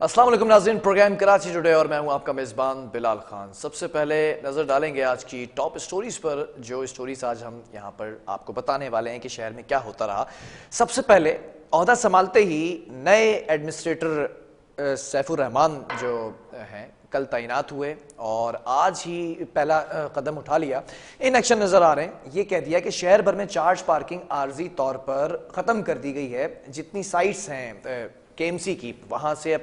अस्सलाम वालेकुम नाज़रीन, प्रोग्राम कराची टुडे और मैं हूं आपका मेज़बान बिलाल खान। सबसे पहले नज़र डालेंगे आज की टॉप स्टोरीज़ पर। जो स्टोरीज़ आज हम यहां पर आपको बताने वाले हैं कि शहर में क्या होता रहा। सबसे पहले ओहदा संभालते ही नए एडमिनिस्ट्रेटर सैफुर रहमान जो हैं कल तैनात हुए और आज ही पहला कदम उठा लिया। इन एक्शन नज़र आ रहे हैं। ये कह दिया कि शहर भर में चार्ज पार्किंग आर्जी तौर पर ख़त्म कर दी गई है। जितनी साइट्स हैं केएमसी की, वहाँ से अब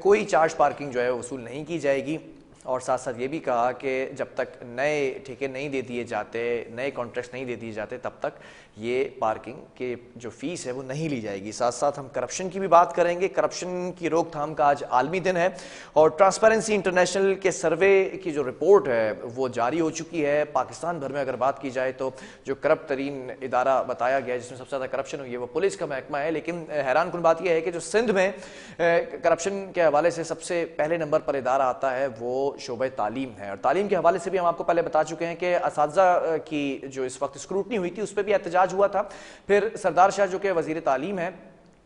कोई चार्ज पार्किंग जो है वसूल नहीं की जाएगी। और साथ साथ ये भी कहा कि जब तक नए ठेके नहीं दे दिए जाते, नए कॉन्ट्रैक्ट नहीं दे दिए जाते, तब तक ये पार्किंग के जो फीस है वो नहीं ली जाएगी। साथ साथ हम करप्शन की भी बात करेंगे। करप्शन की रोकथाम का आज आलमी दिन है और ट्रांसपेरेंसी इंटरनेशनल के सर्वे की जो रिपोर्ट है वो जारी हो चुकी है। पाकिस्तान भर में अगर बात की जाए तो जो करप्ट तरीन इदारा बताया गया जिसमें सबसे ज़्यादा करप्शन हुई है वो पुलिस का महकमा है। लेकिन हैरान कुन बात यह है कि जो सिंध में करप्शन के हवाले से सबसे पहले नंबर पर इदारा आता है वो शोबे तालीम है। और तालीम के हवाले से भी हम आपको पहले बता चुके हैं कि असातिज़ा की जो इस वक्त स्क्रूटनी हुई थी उस पर भी एहतजाज हुआ था। फिर सरदार शाह जो कि वज़ीर तालीम है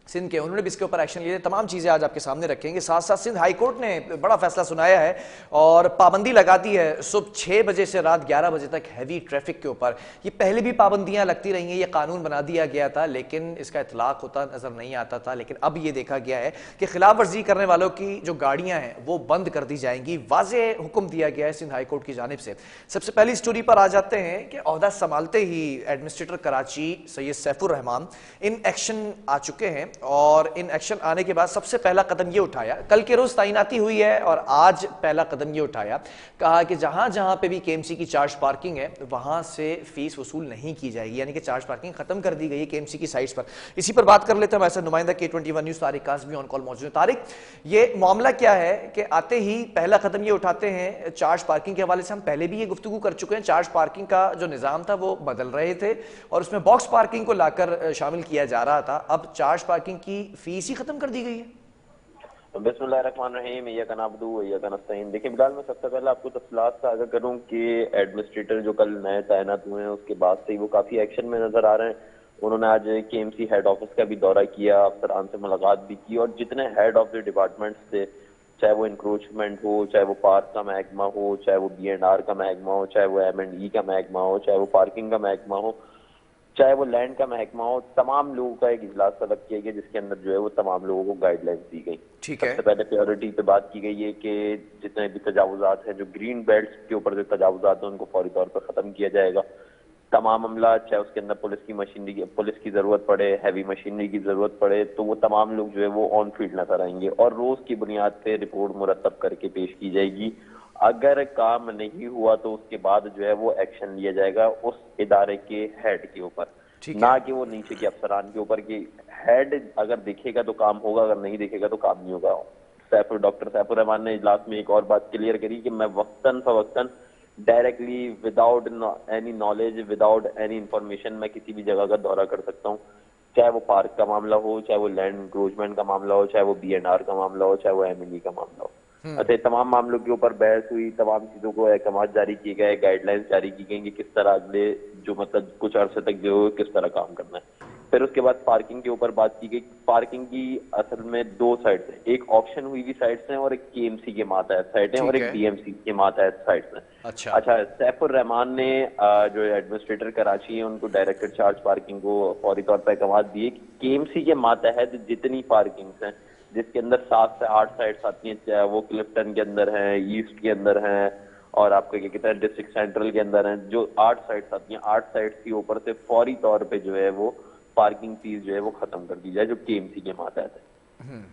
सिंध के, उन्होंने भी इसके ऊपर एक्शन लिए। तमाम चीज़ें आज आपके सामने रखेंगे। साथ साथ सिंध हाई कोर्ट ने बड़ा फैसला सुनाया है और पाबंदी लगा दी है सुबह 6 बजे से रात 11 बजे तक हैवी ट्रैफिक के ऊपर। ये पहले भी पाबंदियां लगती रही हैं, ये कानून बना दिया गया था लेकिन इसका इतलाक होता नजर नहीं आता था। लेकिन अब ये देखा गया है कि खिलाफ वर्जी करने वालों की जो गाड़ियां हैं वो बंद कर दी जाएंगी। वाज़ेह हुक्म दिया गया है सिंध हाई कोर्ट की जानिब से। सबसे पहली स्टोरी पर आ जाते हैं कि ओहदा संभालते ही administrator Karachi Syed Saifur Rahman in action आ चुके हैं और इन एक्शन आने के बाद सबसे पहला कदम ये उठाया, कल के रोज तैनाती हुई है और आज पहला कदम ये उठाया, कहा कि जहां जहां पे भी केएमसी की चार्ज पार्किंग है वहां से फीस वसूल नहीं की जाएगी। यानी कि चार्ज पार्किंग खत्म कर दी गई है केएमसी की साइट्स पर। इसी पर बात कर लेते हैं। हमारे नुमाइंदा K21 news Tariq Kazmi on call मौजूद है। तारिक, ये मामला क्या है कि आते ही पहला कदम ये उठाते हैं चार्ज पार्किंग के हवाले से? हम पहले भी ये गुफ्तगू कर चुके हैं। चार्ज पार्किंग का जो निजाम था वो बदल रहे थे और उसमें बॉक्स पार्किंग को लाकर शामिल किया जा रहा था। अब चार्ज पार्किंग की फीस ही खत्म कर दी गई है। बिस्मिल्लाहिर्रहमानिर्रहीम। देखिए बिलाल, मैं सबसे पहले आपको तफसीलात से आगाह करूं कि एडमिनिस्ट्रेटर जो कल नए तैनात हुए हैं उसके बाद से ही वो काफी एक्शन में नजर आ रहे हैं। उन्होंने आज केएमसी हेड ऑफिस का भी दौरा किया, अफसरान से मुलाकात भी की और जितने हेड ऑफ द डिपार्टमेंट्स थे, चाहे वो इंक्रोचमेंट हो, चाहे वो पार्क का महकमा हो, चाहे वो B&R का महकमा हो, चाहे वो M&E का महकमा हो, चाहे वो पार्किंग का महकमा हो, चाहे वो लैंड का महकमा हो, तमाम लोगों का एक इजलास तलब किया गया जिसके अंदर जो है वो तमाम लोगों को गाइडलाइंस दी गई। ठीक है। सबसे पहले प्योरिटी पे बात की गई है कि जितने भी तजावुजात हैं, जो ग्रीन बेल्ट के ऊपर जो तजावुजात हैं उनको फौरी तौर पर खत्म किया जाएगा। तमाम अमला, चाहे उसके अंदर पुलिस की जरूरत पड़े, हैवी मशीनरी की जरूरत पड़े, तो वो तमाम लोग जो है वो ऑन फील्ड नजर आएंगे और रोज की बुनियाद पे रिपोर्ट मुरतब करके पेश की जाएगी। अगर काम नहीं हुआ तो उसके बाद जो है वो एक्शन लिया जाएगा उस इदारे के हेड के ऊपर, ना कि वो नीचे के अफसरान के ऊपर। कि हेड अगर दिखेगा तो काम होगा, अगर नहीं दिखेगा तो काम नहीं होगा। डॉक्टर सैफुर रहमान ने इजलास में एक और बात क्लियर करी कि मैं वक्तन फवक्तन directly without any knowledge, without any information मैं किसी भी जगह का दौरा कर सकता हूँ, चाहे वो पार्क का मामला हो, चाहे वो लैंड इंक्रोचमेंट का मामला हो, चाहे वो B&R का मामला हो, चाहे वो M&E का मामला हो। अच्छा, तमाम मामलों के ऊपर बहस हुई, तमाम चीजों को अहकाम जारी किए गए, गाइडलाइंस जारी की गई कि किस तरह अगले जो मतलब कुछ अरसे तक जो किस तरह काम करना है। फिर उसके बाद पार्किंग के ऊपर बात की गई। पार्किंग की असल में दो साइड्स हैं, एक ऑक्शन हुई हुई साइड्स हैं और एक केएमसी के मातहत साइड है और एक DMC के मातहत साइड्स हैं। अच्छा, सैफुर रहमान ने जो एडमिनिस्ट्रेटर कराची है उनको डायरेक्टर चार्ज पार्किंग को फौरी तौर पर अहकाम दिए कि केएमसी के मातहत जितनी पार्किंग्स हैं जिसके अंदर 7 से 8 साइट्स आती हैं, चाहे वो क्लिफ्टन के अंदर हैं, ईस्ट के अंदर हैं और आपके क्या कहते हैं डिस्ट्रिक्ट सेंट्रल के अंदर हैं, जो 8 साइट्स आती हैं, 8 साइट्स के ऊपर से फौरी तौर पे जो है वो पार्किंग फीस जो है वो खत्म कर दी जाए जो केएमसी के मातहत है।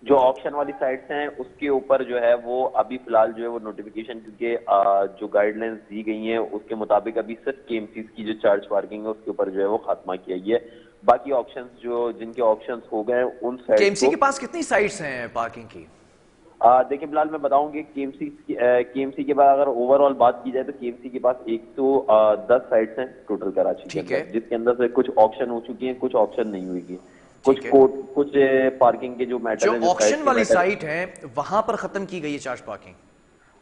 जो ऑप्शन वाली साइट्स हैं उसके ऊपर जो है वो अभी फिलहाल जो है वो नोटिफिकेशन, क्योंकि जो गाइडलाइंस दी गई हैं उसके मुताबिक अभी सिर्फ केएमसी की जो चार्ज पार्किंग है उसके ऊपर जो है वो खात्मा किया गया है। बाकी ऑप्शंस जो जिनके ऑप्शंस हो गए उन साइट्स केएमसी के पास कितनी साइट्स हैं पार्किंग की? देखिए फिलहाल मैं बताऊंगी केएमसी के बाद अगर ओवरऑल बात की जाए तो केएमसी के पास 110 साइट्स हैं टोटल कराची के अंदर, जिसके अंदर से कुछ ऑप्शन हो चुकी हैं, कुछ ऑप्शन नहीं हुई। कुछ पार्किंग के जो मैटर जो ऑप्शन वाली साइट है वहां पर खत्म की गई है चार्ज पार्किंग।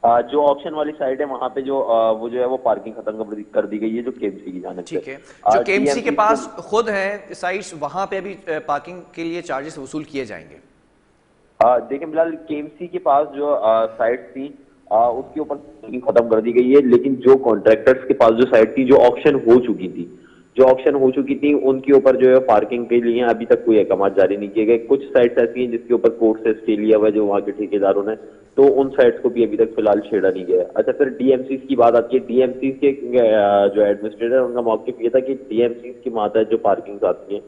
जो ऑप्शन वाली साइड है वहां पे जो वो जो है वो पार्किंग खत्म कर दी गई है जो केएमसी की जानिब से। ठीक है, जो केएमसी के पास खुद है साइट्स वहां पे अभी पार्किंग के लिए चार्जेस वसूल किए जाएंगे। देखिए बिलाल, केएमसी के पास जो साइट थी उसके ऊपर खत्म कर दी गई है, लेकिन जो कॉन्ट्रैक्टर्स के पास जो साइट थी, जो ऑक्शन हो चुकी थी उनके ऊपर जो है पार्किंग के लिए अभी तक कोई अहकाम जारी नहीं किए गए। कुछ साइट्स ऐसी हैं जिसके ऊपर कोर्ट से स्टे लिया हुआ है जो वहाँ के ठेकेदारों ने, तो उन साइट्स को भी अभी तक फिलहाल छेड़ा नहीं गया। अच्छा, फिर डीएमसी की बात आती है। डीएमसी के जो एडमिनिस्ट्रेटर उनका मौक़िफ़ ये था कि डीएमसी की मात्रा जो पार्किंग आती है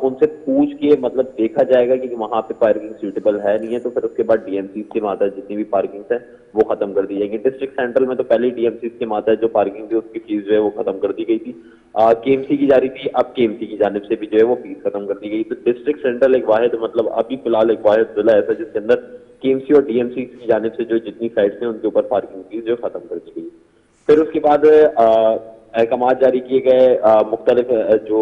उनसे पूछ के मतलब देखा जाएगा कि वहां पे पार्किंग सूटेबल है नहीं है, तो फिर उसके बाद डीएमसी की मात्रा जितनी भी पार्किंग है वो खत्म कर दी जाएगी। डिस्ट्रिक्ट सेंट्रल में तो पहले ही डीएमसी की मात्रा जो पार्किंग थी उसकी फीस जो है वो खत्म कर दी गई थी, केएमसी की जारी थी। अब केएमसी की जानिब से भी जो है वो फीस खत्म कर दी गई। तो डिस्ट्रिक्ट सेंट्रल एक वाहिद मतलब अभी फिलहाल एक वाहिद जिला ऐसा जिसके अंदर केएमसी और डीएमसी की जानिब से जो जितनी साइट्स हैं उनके ऊपर पार्किंग फीस जो खत्म कर दी गई। फिर उसके बाद अहकाम जारी किए गए, मुख्तलिफ जो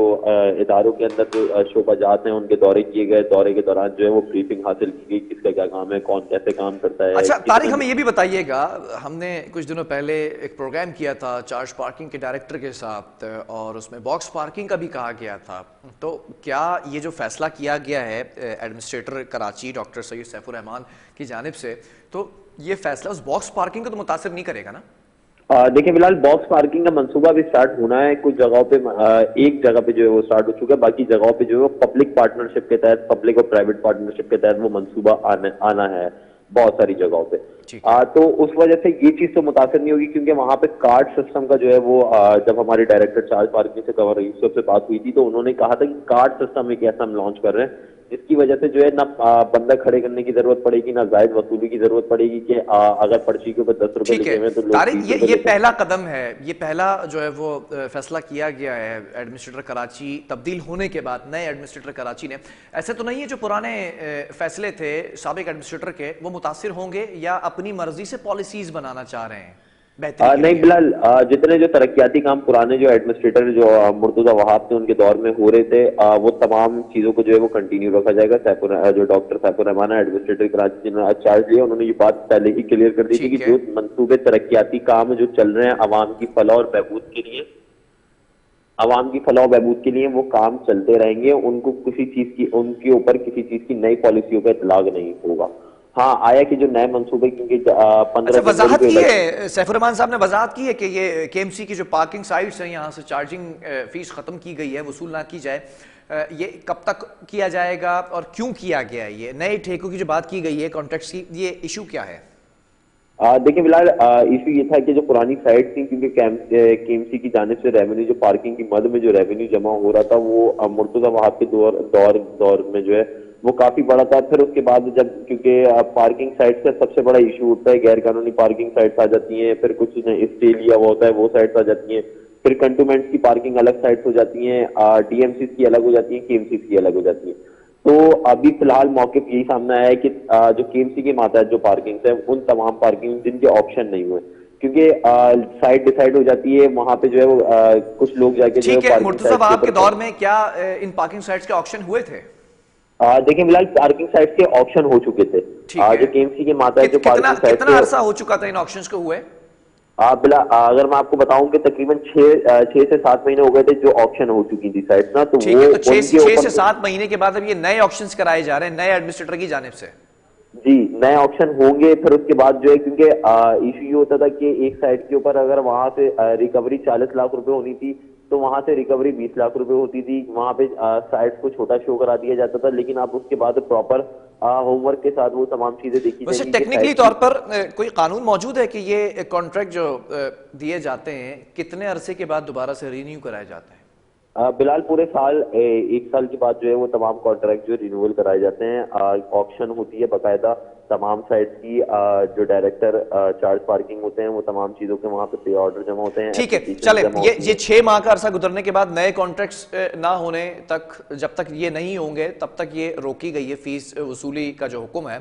इदारों के अंदर जो शोबाजात हैं उनके दौरे किए गए। दौरे के दौरान जो है वो ब्रीफिंग हासिल की गई, किसका क्या काम है, कौन कैसे काम करता है। अच्छा तारिक, हमें ये भी बताइएगा, हमने कुछ दिनों पहले एक प्रोग्राम किया था चार्ज पार्किंग के डायरेक्टर के साथ और उसमें बॉक्स पार्किंग का भी कहा गया था, तो क्या ये जो फैसला किया गया है एडमिनिस्ट्रेटर कराची डॉक्टर सैयद सैफुर रहमान की जानिब से, तो ये फैसला उस बॉक्स पार्किंग को तो मुतासिर नहीं करेगा ना? देखिए फिलहाल बॉक्स पार्किंग का मंसूबा भी स्टार्ट होना है। कुछ जगहों पे एक जगह पे जो है वो स्टार्ट हो चुका है, बाकी जगहों पे जो है पब्लिक पार्टनरशिप के तहत, पब्लिक और प्राइवेट पार्टनरशिप के तहत वो मंसूबा आना है बहुत सारी जगहों पे। तो उस वजह से ये चीज तो मुतासिर नहीं होगी, क्योंकि वहां पे कार्ड सिस्टम का जो है वो जब हमारे डायरेक्टर चार्ज पार्किंग से कवर यूसुफ से बात हुई थी तो उन्होंने कहा था कि कार्ड सिस्टम एक ऐसा हम लॉन्च कर रहे हैं जिसकी वजह से जो है ना बंदा खड़े करने की जरूरत पड़ेगी, ना जायद वसूली की जरूरत पड़ेगी कि अगर पर्ची के ऊपर 10 रुपए लिखे हुए तो लोग तारिक, ये पहला कदम है, ये पहला जो है वो फैसला किया गया है एडमिनिस्ट्रेटर कराची तब्दील होने के बाद नए एडमिनिस्ट्रेटर कराची ने। ऐसे तो नहीं है जो पुराने फैसले थे साबिक एडमिनिस्ट्रेटर के वो मुतासिर होंगे या अपनी मर्जी से पॉलिसीज बनाना चाह रहे हैं? नहीं बिलाल, जितने जो तरक्याती काम पुराने जो एडमिनिस्ट्रेटर जो मुर्तजा वहाब थे उनके दौर में हो रहे थे, वो तमाम चीजों को जो है वो कंटिन्यू रखा जाएगा। जो डॉक्टर सैफुर रहमान एडमिनिस्ट्रेटर कराची जिन्होंने चार्ज लिया, उन्होंने ये बात पहले ही क्लियर कर दी थी कि जो मंसूबे तरक्याती काम जो चल रहे हैं आवाम की फलाह और बहबूद के लिए, आवाम की फलाह बहबूद के लिए वो काम चलते रहेंगे। उनको किसी चीज की, उनके ऊपर किसी चीज की नई पॉलिसियों का इतलाक नहीं होगा। हाँ, आया कि जो नए मंसूबे, क्योंकि 15 वजाहत की है सैफुर रहमान साहब ने, वजाहत की है कि ये केएमसी की जो पार्किंग साइट्स हैं यहाँ से चार्जिंग फीस खत्म की गई है, वसूल ना की जाए, ये कब तक किया जाएगा और क्यों किया गया है? ये नए ठेकों की जो बात की गई है कॉन्ट्रैक्ट्स की, ये इशू क्या है? देखिए फिलहाल इशू ये था कि जो पुरानी साइट थी, क्योंकि केएमसी की जानिब से रेवेन्यू जो पार्किंग की मद में जो रेवेन्यू जमा हो रहा था वो मुर्तजा वहाब के दौर में जो है वो काफी बड़ा था। फिर उसके बाद जब, क्योंकि पार्किंग साइट का सबसे बड़ा इशू उठता है, गैर कानूनी पार्किंग साइट्स आ जाती हैं, फिर कुछ स्टे लिया हुआ होता है वो साइट्स आ जाती हैं, फिर कंटोनमेंट्स की पार्किंग अलग साइट्स हो जाती हैं, डीएमसी की अलग हो जाती है, केएमसी की अलग हो जाती है। तो अभी फिलहाल मौके यही सामने आया है कि जो केएमसी के मातहत जो पार्किंग है उन तमाम पार्किंग जिनके ऑप्शन नहीं हुए, क्योंकि साइट डिसाइड हो जाती है वहां पे जो है वो कुछ लोग जाके जो है मुर्तजा वहाब के दौर में क्या इन पार्किंग साइट्स के ऑप्शन हुए थे? देखिए फिलहाल पार्किंग साइट्स के ऑप्शन हो चुके थे। जो केएमसी के मातहत जो पार्किंग साइट, कितना अरसा हो चुका था इन ऑप्शंस को हुए? अगर मैं आपको बताऊं कि तकरीबन 6 से 7 महीने हो गए थे जो ऑप्शन हो चुकी थी साइट्स ना, तो वो तो 6 से 7 महीने के बाद अब ये नए ऑप्शंस कराए जा रहे हैं नए एडमिनिस्ट्रेटर की जानिब से। जी, नए ऑप्शन होंगे। फिर उसके बाद जो है, क्योंकि इशू ये होता था कि एक साइड के ऊपर अगर वहां से रिकवरी 40 लाख रुपए होनी थी तो वहां से रिकवरी 20 लाख रुपए होती थी। वहां पे साइट्स को छोटा शो करा दिया जाता था, लेकिन अब उसके बाद प्रॉपर होमवर्क के साथ वो तमाम चीजें देखी वैसे टेक्निकली तौर पर कोई कानून मौजूद है कि ये कॉन्ट्रैक्ट जो दिए जाते हैं कितने अरसे के बाद दोबारा से रिन्यू कराए जाते हैं? बिलाल पूरे साल, 1 साल के बाद जो है वो तमाम कॉन्ट्रैक्ट जो रिन्यूअल कराए जाते हैं। ऑप्शन होती है बाकायदा तमाम साइट्स की, जो डायरेक्टर चार्ज पार्किंग होते हैं वो तमाम चीजों के वहां पे पे ऑर्डर जमा होते हैं। ठीक है, चले ये 6 माह का अरसा गुजरने के बाद नए कॉन्ट्रैक्ट्स ना होने तक, जब तक ये नहीं होंगे तब तक ये रोकी गई है फीस वसूली का जो हुक्म है।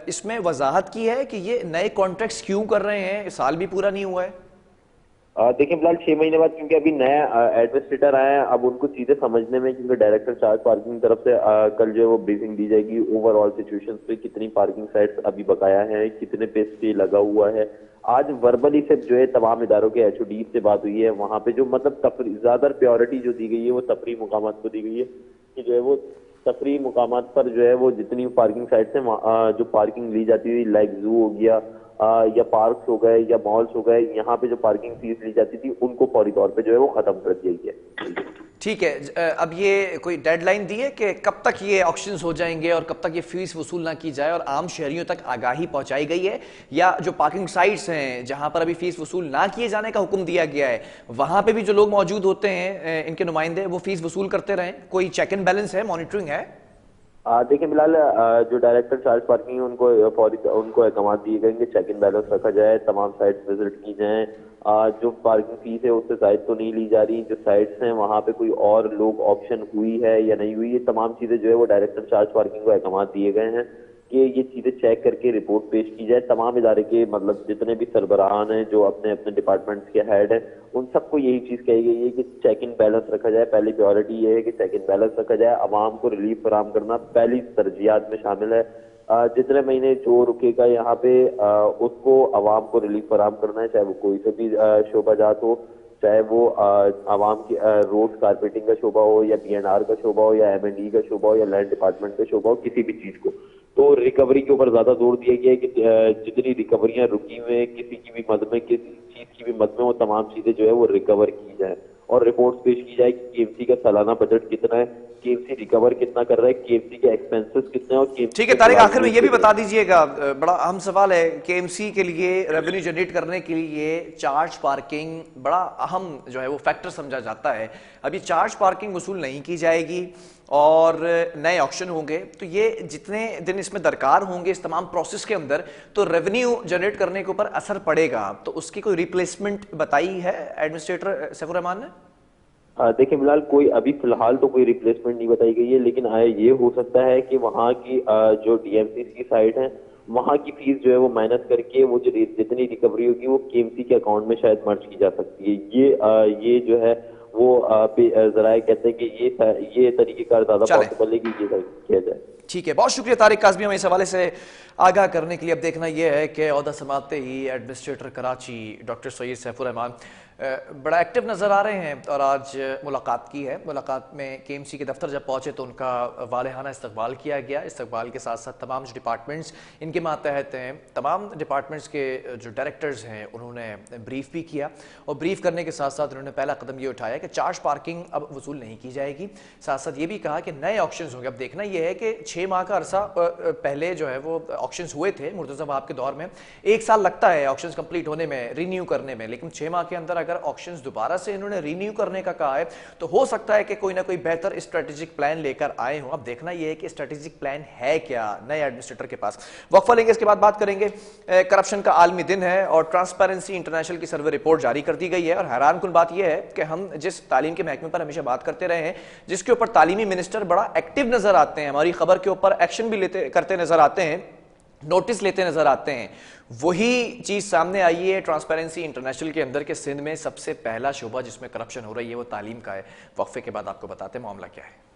इसमें वजाहत की है कि ये नए कॉन्ट्रैक्ट्स क्यों कर रहे हैं, साल भी पूरा नहीं हुआ है। देखिए फिलहाल 6 महीने बाद, क्योंकि अभी नया एडमिनिस्ट्रेटर आए हैं, अब उनको चीजें समझने में, क्योंकि डायरेक्टर चार्ज पार्किंग की तरफ से कल जो है वो ब्रीफिंग दी जाएगी ओवरऑल सिचुएशंस पे, कितनी पार्किंग साइट्स अभी बकाया है, कितने पे स्टे लगा हुआ है। आज वर्बली से जो है तमाम इदारों के एचओडी से बात हुई है, वहां पे जो मतलब ज्यादा प्रायोरिटी जो दी गई है वो तफरी मुकामात को दी गई है कि जो है वो तफरीही मुकामात पर जो है वो जितनी पार्किंग साइट्स हैं जो पार्किंग ली जाती थी, लाइक जू हो गया या पार्क्स हो गए या मॉल्स हो गए, यहाँ पे जो पार्किंग फीस ली जाती थी उनको फौरी तौर पे जो है वो खत्म कर दी गई है। ठीक है, अब ये कोई डेडलाइन दी है कि कब तक ये ऑक्शंस हो जाएंगे और कब तक ये फीस वसूल ना की जाए और आम शहरियों तक आगाही पहुंचाई गई है, या जो पार्किंग साइट्स हैं जहां पर अभी फीस वसूल ना किए जाने का हुक्म दिया गया है वहां पे भी जो लोग मौजूद होते हैं इनके नुमाइंदे वो फीस वसूल करते रहें? कोई चेक एंड बैलेंस है, मॉनिटरिंग है? देखिए फिलहाल जो डायरेक्टर चार्ज पार्किंग है उनको अहकाम दिए गए कि चेक इन बैलेंस रखा जाए, तमाम साइट्स विजिट की जाएं। जो पार्किंग फीस है उससे जायद तो नहीं ली जा रही, जो साइट्स हैं वहाँ पे कोई और लोग ऑप्शन हुई है या नहीं हुई, ये तमाम चीजें जो है वो डायरेक्टर चार्ज पार्किंग को अहकाम दिए गए हैं कि ये चीजें चेक करके रिपोर्ट पेश की जाए। तमाम इदारे के मतलब जितने भी सरबराहान हैं जो अपने अपने डिपार्टमेंट्स के हेड हैं उन सबको यही चीज कही गई है कि चेक इन बैलेंस रखा जाए। पहली प्रायोरिटी ये है कि चेक इन बैलेंस रखा जाए, आवाम को रिलीफ फराहम करना पहली तरजीहात में शामिल है। जितने महीने जो रुकेगा यहाँ पे उसको आवाम को रिलीफ फराहम करना है, चाहे वो कोई से भी शोबाजात हो, चाहे वो आवाम की रोड कारपेटिंग का शोबा हो या बीएनआर का शोबा हो या एमएनडी का शोबा हो या लैंड डिपार्टमेंट का शोबा हो, किसी भी चीज को। तो रिकवरी के ऊपर ज्यादा जोर दिया गया है कि जितनी रिकवरियां रुकी हुई हैं किसी की भी मद में, किसी चीज की भी मद में, वो तमाम चीजें जो है वो रिकवर की जाए और रिपोर्ट्स पेश की जाए कि केएमसी का सालाना बजट कितना है, केएमसी रिकवर कितना कर रहा है, केएमसी के एक्सपेंसेस कितने हैं और केएमसी। ठीक है तारिक, आखिर में ये भी बता दीजिएगा, बड़ा अहम सवाल है, केएमसी के लिए रेवेन्यू जनरेट करने के लिए चार्ज पार्किंग बड़ा अहम जो है वो फैक्टर समझा जाता है। अभी चार्ज पार्किंग वसूल नहीं की जाएगी और नए ऑक्शन होंगे, तो ये जितने दिन इसमें दरकार होंगे इस तमाम प्रोसेस के अंदर, तो रेवेन्यू जनरेट करने के ऊपर असर पड़ेगा। तो उसकी कोई रिप्लेसमेंट बताई है एडमिनिस्ट्रेटर सैफुर रहमान ने? देखिए फिलहाल तो कोई रिप्लेसमेंट नहीं बताई गई है, लेकिन ये हो सकता है कि वहाँ की जो डीएमसी की साइट है वहाँ की फीस जो है वो माइनस करके वो जो जितनी रिकवरी होगी वो केएमसी के अकाउंट में शायद मर्ज की जा सकती है। ये जो है वो जराए कहते हैं कि ये तरीकेकार ज्यादा पॉसिबल है कि ये किया जाए। ठीक है, बहुत शुक्रिया तारिक काज़मी हमें इस हवाले से आगाह करने के लिए। अब देखना यह है कि ओहदा संभालते ही एडमिनिस्ट्रेटर कराची डॉक्टर सैयद सैफुर रहमान बड़ा एक्टिव नज़र आ रहे हैं और आज मुलाकात की है। मुलाकात में केएमसी के दफ्तर जब पहुंचे तो उनका वालेहाना इस्तकबाल किया गया। इस्तकबाल के साथ साथ तमाम जो डिपार्टमेंट्स इनके मातहत हैं, तमाम डिपार्टमेंट्स के जो डायरेक्टर्स हैं उन्होंने ब्रीफ भी किया और ब्रीफ करने के साथ साथ उन्होंने पहला कदम ये उठाया कि चार्ज पार्किंग अब वसूल नहीं की जाएगी। साथ साथ ये भी कहा कि नए ऑक्शंस होंगे। अब देखना यह है कि 6 माह का अरसा पहले जो है वो ऑक्शंस हुए थे मुर्तज़ा वहाब के दौर में, 1 साल लगता है ऑक्शंस कंप्लीट होने में, रिन्यू करने में, लेकिन 6 माह के अंदर अगर ऑक्शंस दोबारा से इन्होंने रिन्यू करने का कहा है तो हो सकता है कि कोई ना कोई बेहतर स्ट्रेटेजिक प्लान लेकर आए हों। अब देखना यह है कि स्ट्रेटेजिक प्लान है क्या नए एडमिनिस्ट्रेटर के पास। वक्फा लेंगे, इसके बाद बात करेंगे। करप्शन का आलमी दिन है और ट्रांसपेरेंसी इंटरनेशनल की सर्वे रिपोर्ट जारी कर दी गई है और हैरान कुन बात यह है कि हम जिस तालीम के महकमे पर हमेशा बात करते रहे हैं, जिसके ऊपर तालीमी मिनिस्टर बड़ा एक्टिव नजर आते हैं, हमारी खबर के ऊपर एक्शन भी करते नजर आते हैं, नोटिस लेते नजर आते हैं, वही चीज सामने आई है ट्रांसपेरेंसी इंटरनेशनल के अंदर के सिंध में सबसे पहला शोबा जिसमें करप्शन हो रही है वो तालीम का है। वक्फे के बाद आपको बताते हैं मामला क्या है।